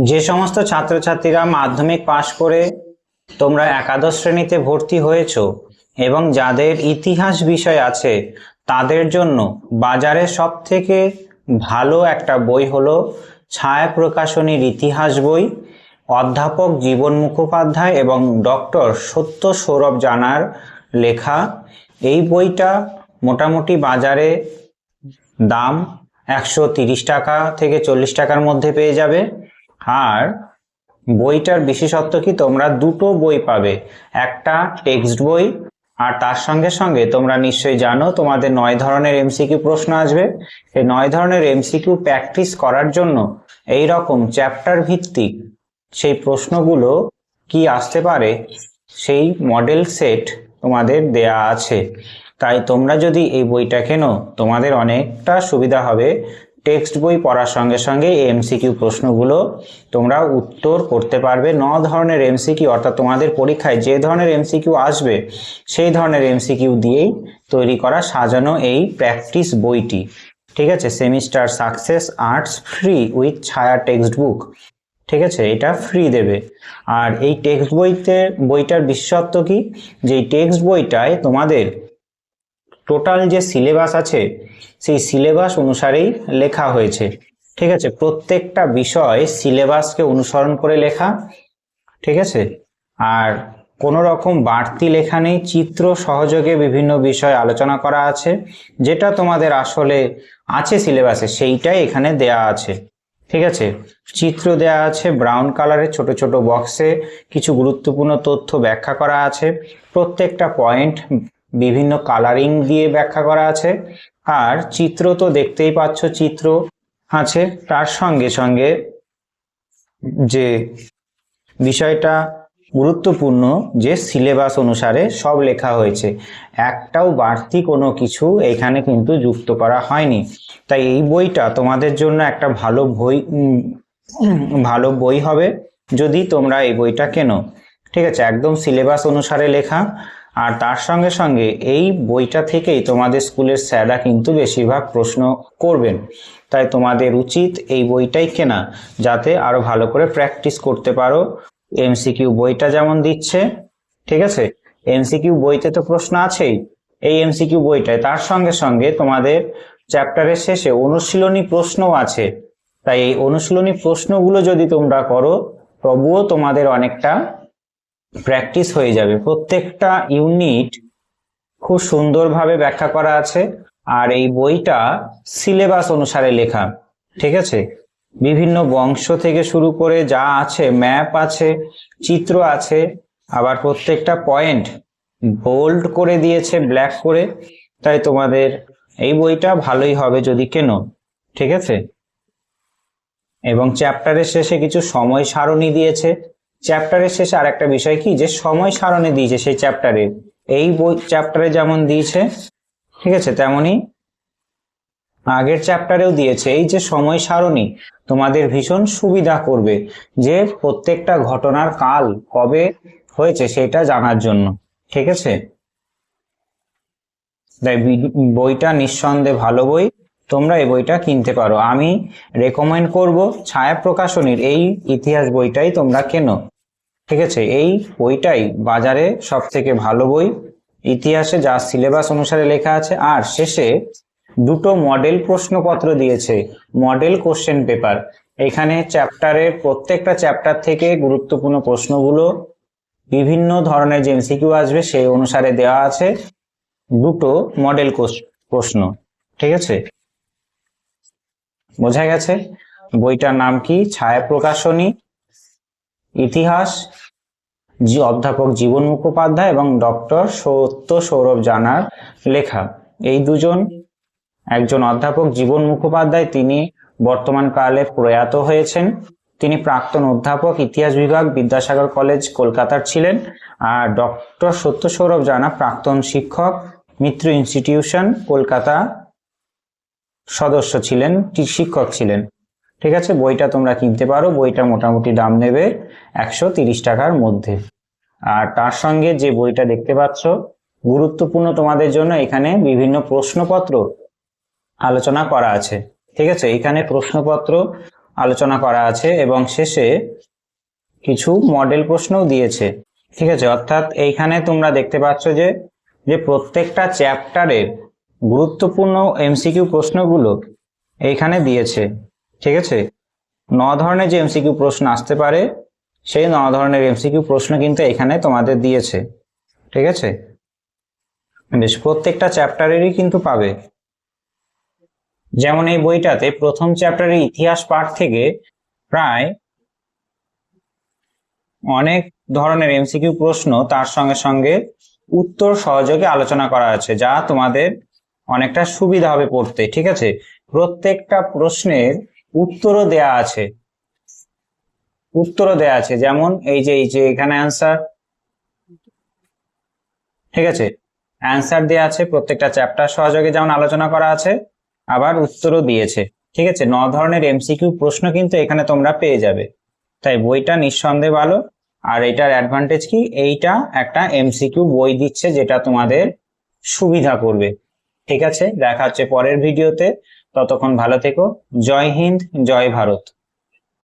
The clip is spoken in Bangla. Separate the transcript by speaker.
Speaker 1: যে সমস্ত ছাত্রছাত্রীরা মাধ্যমিক পাশ করে তোমরা একাদশ শ্রেণীতে ভর্তি হয়েছো এবং যাদের ইতিহাস বিষয় আছে, তাদের জন্য বাজারে সব থেকে ভালো একটা বই হলো ছায়া প্রকাশনীর ইতিহাস বই। অধ্যাপক জীবন মুখোপাধ্যায় এবং ডক্টর সত্য সৌরভ জানার লেখা। এই বইটা মোটামুটি বাজারে দাম 130 টাকা থেকে 40 টাকার মধ্যে পেয়ে যাবে। আর বইটার বিশেষত্ব কি, তোমরা দুটো বই পাবে, একটা টেক্সট বই আর তার সঙ্গে সঙ্গে তোমরা নিশ্চয়ই জানো তোমাদের 9 ধরনের এমসিকিউ প্রশ্ন আসবে। এই 9 ধরনের এমসিকিউ প্র্যাকটিস করার জন্য এই রকম চ্যাপ্টার ভিত্তিক সেই প্রশ্নগুলো কি আসতে পারে সেই মডেল সেট তোমাদের দেয়া আছে। তাই তোমরা যদি এই বইটা কেনো তোমাদের অনেকটা সুবিধা হবে। টেক্সট বই পড়ার সঙ্গে সঙ্গে এই এমসিকিউ প্রশ্নগুলো তোমরা উত্তর করতে পারবে। 9 ধরনের এমসিকিউ, অর্থাৎ তোমাদের পরীক্ষায় যে ধরনের এমসিকিউ আসবে সেই ধরনের এমসিকিউ দিয়েই তৈরি করা সাজানো এই প্র্যাকটিস বইটি। ঠিক আছে, semester success arts free with ছায়া টেক্সট বুক। ঠিক আছে, এটা ফ্রি দেবে। আর এই টেক্সট বইটার বিশেষত্ব কি, যে টেক্সট বইটায় তোমাদের টোটাল যে সিলেবাস আছে সেই সিলেবাস অনুসারেই লেখা হয়েছে। ঠিক আছে, প্রত্যেকটা বিষয় সিলেবাসকে অনুসরণ করে লেখা। ঠিক আছে, আর কোনো রকম বাড়তি লেখা নেই। চিত্র সহযোগে বিভিন্ন বিষয় আলোচনা করা আছে, যেটা তোমাদের আসলে আছে সিলেবাসে সেইটাই এখানে দেয়া আছে। ঠিক আছে, চিত্র দেয়া আছে ব্রাউন কালারের ছোট ছোট বক্সে, কিছু গুরুত্বপূর্ণ তথ্য ব্যাখ্যা করা আছে, প্রত্যেকটা পয়েন্ট বিভিন্ন কালারিং দিয়ে ব্যাখ্যা করা আছে। আর চিত্র তো দেখতেই পাচ্ছ, চিত্র আছে, তার সঙ্গে সঙ্গে যে বিষয়টা গুরুত্বপূর্ণ যে সিলেবাস অনুসারে সব লেখা হয়েছে, একটাও বাড়তি কোনো কিছু এখানে কিন্তু যুক্ত করা হয়নি। তাই এই বইটা তোমাদের জন্য একটা ভালো বই হবে যদি তোমরা এই বইটা কেনো। ঠিক আছে, একদম সিলেবাস অনুসারে লেখা। আর তার সঙ্গে সঙ্গে এই বইটা থেকেই তোমাদের স্কুলের স্যাররা কিন্তু বেশিরভাগ প্রশ্ন করবেন। তাই তোমাদের উচিত এই বইটাই কেনা, যাতে আরো ভালো করে প্র্যাকটিস করতে পারো। এমসিকিউ বইটা যেমন দিচ্ছে, ঠিক আছে, এমসিকিউ বইতে তো প্রশ্ন আছেই, এই এমসিকিউ বইটায় তার সঙ্গে সঙ্গে তোমাদের চ্যাপ্টারের শেষে অনুশীলনী প্রশ্নও আছে। তাই এই অনুশীলনী প্রশ্নগুলো যদি তোমরা করো তবুও তোমাদের অনেকটা প্র্যাকটিস হয়ে যাবে। প্রত্যেকটা ইউনিট খুব সুন্দরভাবে ব্যাখ্যা করা আছে। আর এই বইটা সিলেবাস অনুসারে লেখা। ঠিক আছে, বিভিন্ন বংশ থেকে শুরু করে যা আছে, ম্যাপ আছে, চিত্র আছে, আবার প্রত্যেকটা পয়েন্ট বোল্ড করে দিয়েছে ব্ল্যাক করে। তাই তোমাদের এই বইটা ভালোই হবে যদি কেনো। ঠিক আছে, এবং চ্যাপ্টারের শেষে কিছু সময় সারণী দিয়েছে। চ্যাপ্টারের শেষে আর একটা বিষয় কি, যে সময় সারণী দিয়েছে সেই চ্যাপ্টারে, এই বই চ্যাপ্টারে যেমন দিয়েছে, ঠিক আছে, তেমনি আগের চ্যাপ্টারেও দিয়েছে। এই যে সময় সারণী তোমাদের ভীষণ সুবিধা করবে, যে প্রত্যেকটা ঘটনার কাল কবে হয়েছে সেটা জানার জন্য। ঠিক আছে, তাই বইটা নিঃসন্দেহে ভালো বই, তোমরা এই বইটা কিনতে পারো। আমি রেকমেন্ড করব ছায়া প্রকাশনীর এই ইতিহাস বইটাই তোমরা কেনো। ঠিক আছে, এই বইটাই বাজারে সব থেকে ভালো বই, ইতিহাসে যা সিলেবাস অনুসারে লেখা আছে। আর শেষে দুটো মডেল প্রশ্নপত্র দিয়েছে, মডেল কোশ্চেন পেপার। এখানে চ্যাপ্টারের প্রত্যেকটা চ্যাপ্টার থেকে গুরুত্বপূর্ণ প্রশ্নগুলো বিভিন্ন ধরনের যে এমসিকিউ আসবে সেই অনুসারে দেওয়া আছে, দুটো মডেল প্রশ্ন। ঠিক আছে, বোঝা গেছে? বইটার নাম কি, ছায়া প্রকাশনী ইতিহাস, অধ্যাপক জীবন মুখোপাধ্যায় এবং ডক্টর সত্য সৌরভ জানার লেখা। এই দুজন, একজন অধ্যাপক জীবন মুখোপাধ্যায়, তিনি বর্তমান কালে প্রয়াত হয়েছেন। তিনি প্রাক্তন অধ্যাপক, ইতিহাস বিভাগ, বিদ্যাসাগর কলেজ কলকাতার ছিলেন। আর ডক্টর সত্য সৌরভ জানা প্রাক্তন শিক্ষক, মিত্র ইনস্টিটিউশন কলকাতা সদস্য ছিলেন, শিক্ষক ছিলেন। ঠিক আছে, বইটা তোমরা কিনতে পারো। বইটা মোটামুটি দাম নেবে 130 টাকার মধ্যে। আর তার সঙ্গে যে বইটা দেখতে পাচ্ছ, গুরুত্বপূর্ণ তোমাদের জন্য এখানে বিভিন্ন প্রশ্নপত্র আলোচনা করা আছে। ঠিক আছে, এখানে প্রশ্নপত্র আলোচনা করা আছে এবং শেষে কিছু মডেল প্রশ্নও দিয়েছে। ঠিক আছে, অর্থাৎ এইখানে তোমরা দেখতে পাচ্ছ যে যে প্রত্যেকটা চ্যাপ্টারের গুরুত্বপূর্ণ এমসিকিউ প্রশ্নগুলো এইখানে দিয়েছে। ঠিক আছে, 9 ধরনের যে এমসিকিউ প্রশ্ন আসতে পারে সেই 9 ধরনের এমসিকিউ প্রশ্ন কিন্তু এখানে তোমাদের দিয়েছে। ঠিক আছে, বেশ, প্রত্যেকটা চ্যাপ্টারেরই কিন্তু পাবে। যেমন এই বইটাতে প্রথম চ্যাপ্টারের ইতিহাস পাঠ থেকে প্রায় অনেক ধরনের এমসিকিউ প্রশ্ন তার সঙ্গে সঙ্গে উত্তর সহযোগে আলোচনা করা আছে, যা তোমাদের অনেকটা সুবিধা হবে পড়তে। ঠিক আছে, প্রত্যেকটা প্রশ্নের উত্তরও দেয়া আছে, যেমন এই যে এখানে অ্যান্সার। ঠিক আছে, অ্যান্সার দেয়া আছে, প্রত্যেকটা চ্যাপ্টার সহযোগে যেমন আলোচনা করা আছে, আবার উত্তরও দিয়েছে। ঠিক আছে, 9 ধরনের এমসিকিউ প্রশ্ন কিন্তু এখানে তোমরা পেয়ে যাবে। তাই বইটা নিঃসন্দেহে ভালো। আর এটার অ্যাডভান্টেজ কি, এইটা একটা এমসিকিউ বই দিচ্ছে যেটা তোমাদের সুবিধা করবে। ঠিক আছে, দেখা হচ্ছে পরের ভিডিওতে। ততক্ষণ ভালো থেকো। জয় হিন্দ, জয় ভারত।